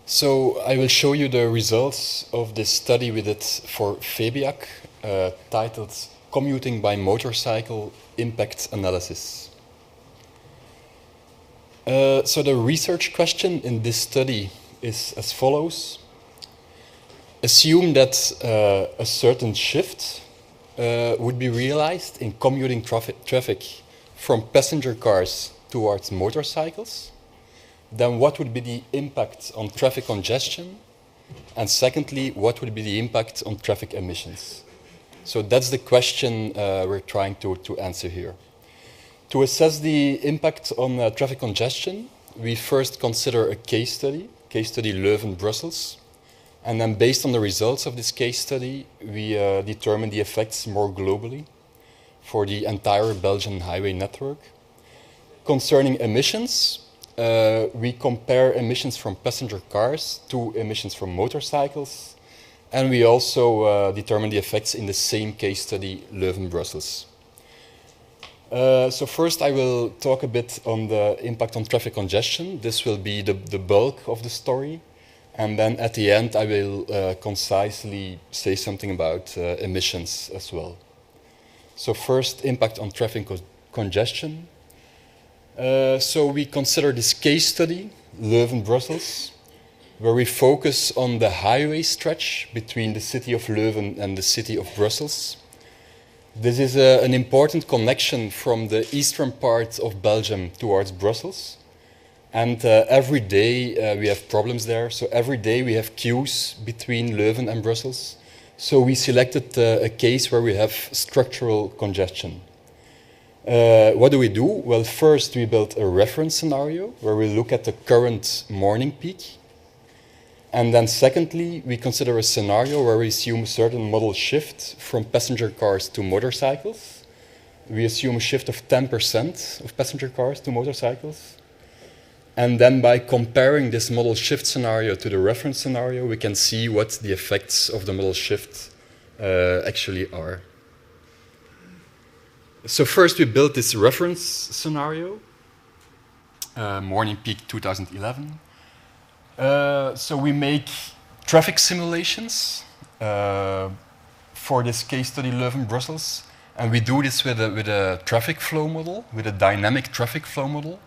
So I will show you the results of this study we did for Febiac, titled Commuting by Motorcycle Impact Analysis. So the research question in this study is as follows. Assume that a certain shift would be realized in commuting traffic from passenger cars towards motorcycles. Then what would be the impact on traffic congestion? And secondly, what would be the impact on traffic emissions? So that's the question we're trying to answer here. To assess the impact on traffic congestion, we first consider a case study Leuven, Brussels. And then based on the results of this case study, we determine the effects more globally for the entire Belgian highway network. Concerning emissions, we compare emissions from passenger cars to emissions from motorcycles, and we also determine the effects in the same case study, Leuven, Brussels. So first I will talk a bit on the impact on traffic congestion. This will be the bulk of the story. And then at the end I will concisely say something about emissions as well. So first, impact on traffic congestion. So we consider this case study, Leuven, Brussels, where we focus on the highway stretch between the city of Leuven and the city of Brussels. This is an important connection from the eastern part of Belgium towards Brussels. And every day we have problems there. So every day we have queues between Leuven and Brussels. So we selected a case where we have structural congestion. What do we do? Well, first we built a reference scenario where we look at the current morning peak. And then secondly, we consider a scenario where we assume a certain modal shift from passenger cars to motorcycles. We assume a shift of 10% of passenger cars to motorcycles. And then by comparing this modal shift scenario to the reference scenario, we can see what the effects of the modal shift actually are. So first we built this reference scenario, morning peak 2011. So we make traffic simulations for this case study Leuven, Brussels. And we do this with a traffic flow model, with a dynamic traffic flow model.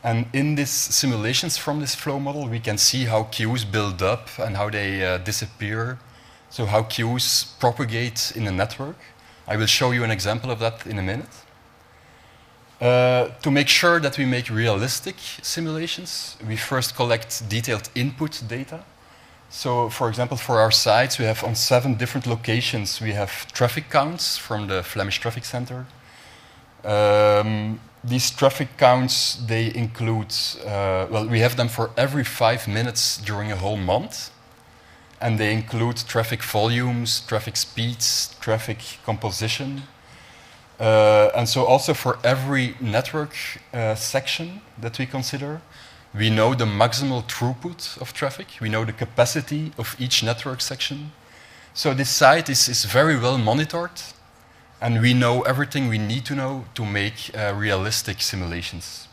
And in these simulations from this flow model, we can see how queues build up and how they disappear. So how queues propagate in a network. I will show you an example of that in a minute. To make sure that we make realistic simulations, we first collect detailed input data. So for example, for our sites, we have on 7 different locations, we have traffic counts from the Flemish Traffic Center. These traffic counts, they include, well, we have them for every 5 minutes during a whole month. And they include traffic volumes, traffic speeds, traffic composition. And so also for every network section that we consider, we know the maximal throughput of traffic. We know the capacity of each network section. So this site is very well monitored. And we know everything we need to know to make realistic simulations.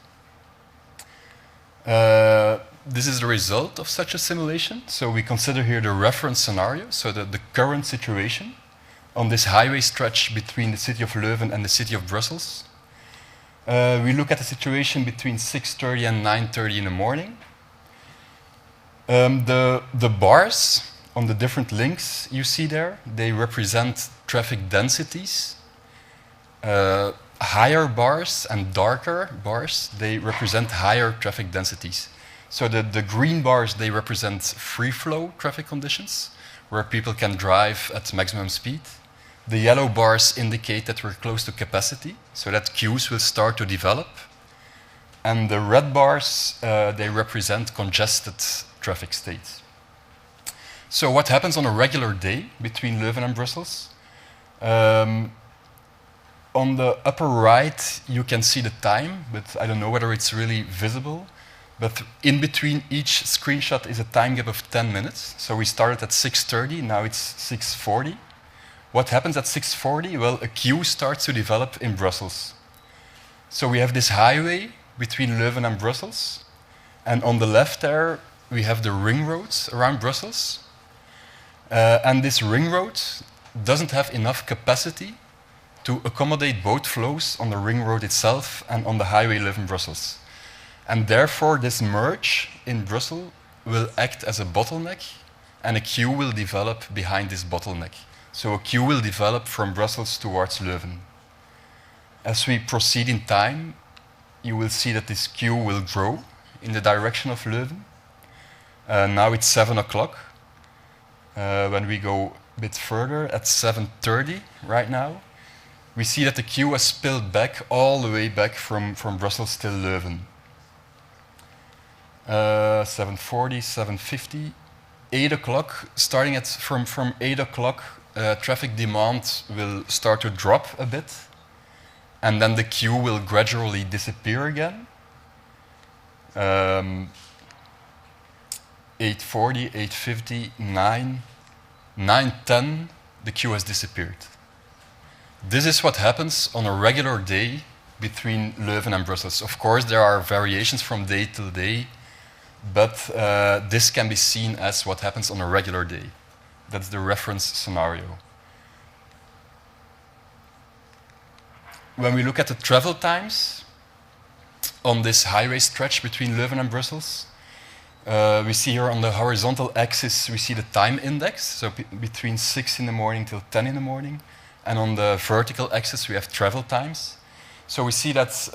This is the result of such a simulation. So we consider here the reference scenario, so the current situation on this highway stretch between the city of Leuven and the city of Brussels. We look at the situation between 6:30 and 9:30 in the morning. The bars on the different links you see there, they represent traffic densities. Higher bars and darker bars, they represent higher traffic densities. So the green bars, they represent free flow traffic conditions, where people can drive at maximum speed. The yellow bars indicate that we're close to capacity, so that queues will start to develop. And the red bars, they represent congested traffic states. So what happens on a regular day between Leuven and Brussels? On the upper right, you can see the time, but I don't know whether it's really visible. But in between each screenshot is a time gap of 10 minutes. So we started at 6:30, now it's 6:40. What happens at 6:40? Well, a queue starts to develop in Brussels. So we have this highway between Leuven and Brussels. And on the left there, we have the ring road around Brussels. And this ring road doesn't have enough capacity to accommodate both flows on the ring road itself and on the highway Leuven-Brussels. And therefore, this merge in Brussels will act as a bottleneck, and a queue will develop behind this bottleneck. So a queue will develop from Brussels towards Leuven. As we proceed in time, you will see that this queue will grow in the direction of Leuven. Now it's 7 o'clock. When we go a bit further, at 7:30 right now, we see that the queue has spilled back all the way back from Brussels till Leuven. 7:40, 7:50, 8 o'clock, starting from 8 o'clock, traffic demand will start to drop a bit, and then the queue will gradually disappear again. 8:40, 8:50, 9:10, the queue has disappeared. This is what happens on a regular day between Leuven and Brussels. Of course, there are variations from day to day, but this can be seen as what happens on a regular day. That's the reference scenario. When we look at the travel times on this highway stretch between Leuven and Brussels, we see here on the horizontal axis, we see the time index, so between 6 in the morning till 10 in the morning. And on the vertical axis, we have travel times. So we see that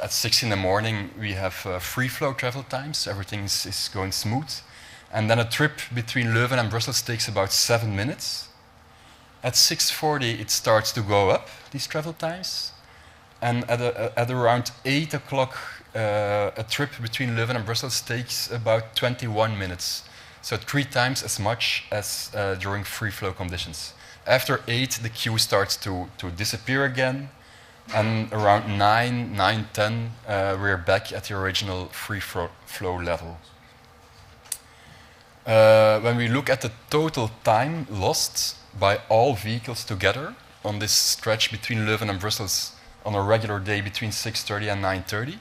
at 6 in the morning, we have free flow travel times. Everything is going smooth. And then a trip between Leuven and Brussels takes about 7 minutes. At 6:40, it starts to go up, these travel times. And at around 8 o'clock, a trip between Leuven and Brussels takes about 21 minutes. So 3 times as much as during free flow conditions. After 8, the queue starts to disappear again. And around 9, 9:10, we're back at the original free flow level. When we look at the total time lost by all vehicles together on this stretch between Leuven and Brussels on a regular day between 6:30 and 9:30,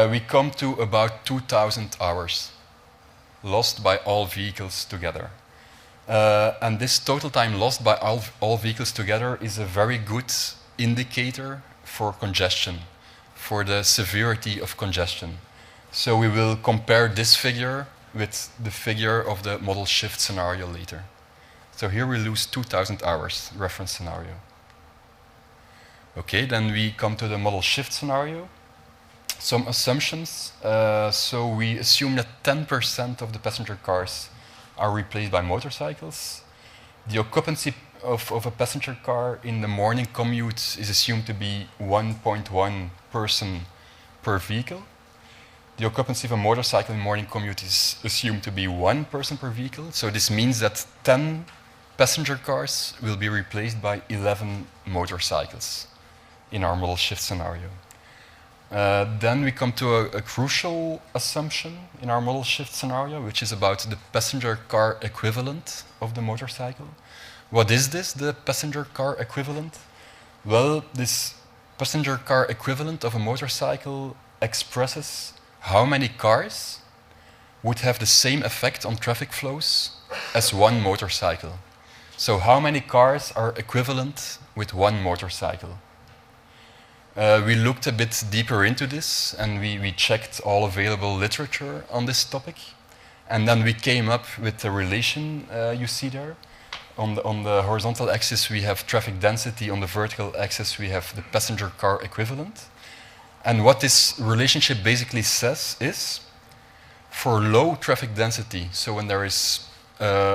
we come to about 2,000 hours lost by all vehicles together. And this total time lost by all vehicles together is a very good indicator for congestion, for the severity of congestion. So we will compare this figure with the figure of the model shift scenario later. So here we lose 2,000 hours, reference scenario. Okay, then we come to the model shift scenario. Some assumptions. So we assume that 10% of the passenger cars are replaced by motorcycles. The occupancy of a passenger car in the morning commute is assumed to be 1.1 person per vehicle. The occupancy of a motorcycle in morning commute is assumed to be 1 person per vehicle. So this means that 10 passenger cars will be replaced by 11 motorcycles in our model shift scenario. Then we come to a crucial assumption in our model shift scenario, which is about the passenger car equivalent of the motorcycle. What is this, the passenger car equivalent? Well, this passenger car equivalent of a motorcycle expresses how many cars would have the same effect on traffic flows as 1 motorcycle. So how many cars are equivalent with 1 motorcycle? We looked a bit deeper into this, and we checked all available literature on this topic. And then we came up with the relation you see there. On the horizontal axis, we have traffic density. On the vertical axis, we have the passenger car equivalent. And what this relationship basically says is, for low traffic density, so when there is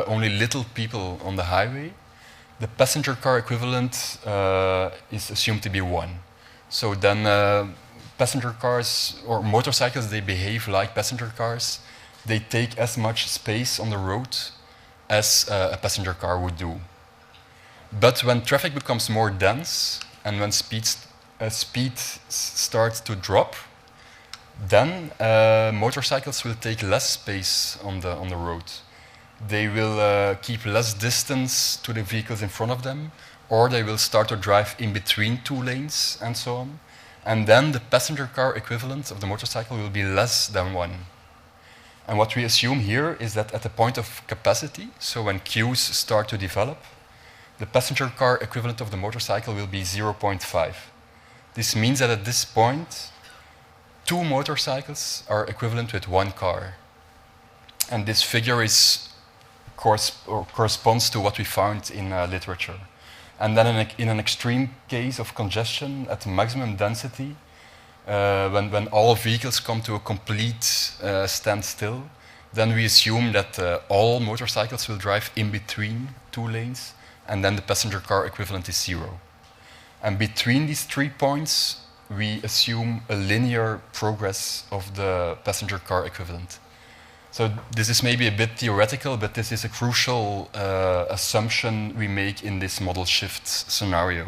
only little people on the highway, the passenger car equivalent is assumed to be 1. So then passenger cars or motorcycles, they behave like passenger cars. They take as much space on the road as a passenger car would do. But when traffic becomes more dense and when speed starts to drop, then motorcycles will take less space on the road. They will keep less distance to the vehicles in front of them, or they will start to drive in between 2 lanes and so on. And then the passenger car equivalent of the motorcycle will be less than 1. And what we assume here is that at the point of capacity, so when queues start to develop, the passenger car equivalent of the motorcycle will be 0.5. This means that at this point, 2 motorcycles are equivalent with 1 car. And this figure corresponds to what we found in literature. And then in an extreme case of congestion at maximum density, when all vehicles come to a complete standstill, then we assume that all motorcycles will drive in between 2 lanes, and then the passenger car equivalent is 0. And between these 3 points, we assume a linear progress of the passenger car equivalent. So this is maybe a bit theoretical, but this is a crucial assumption we make in this model shift scenario.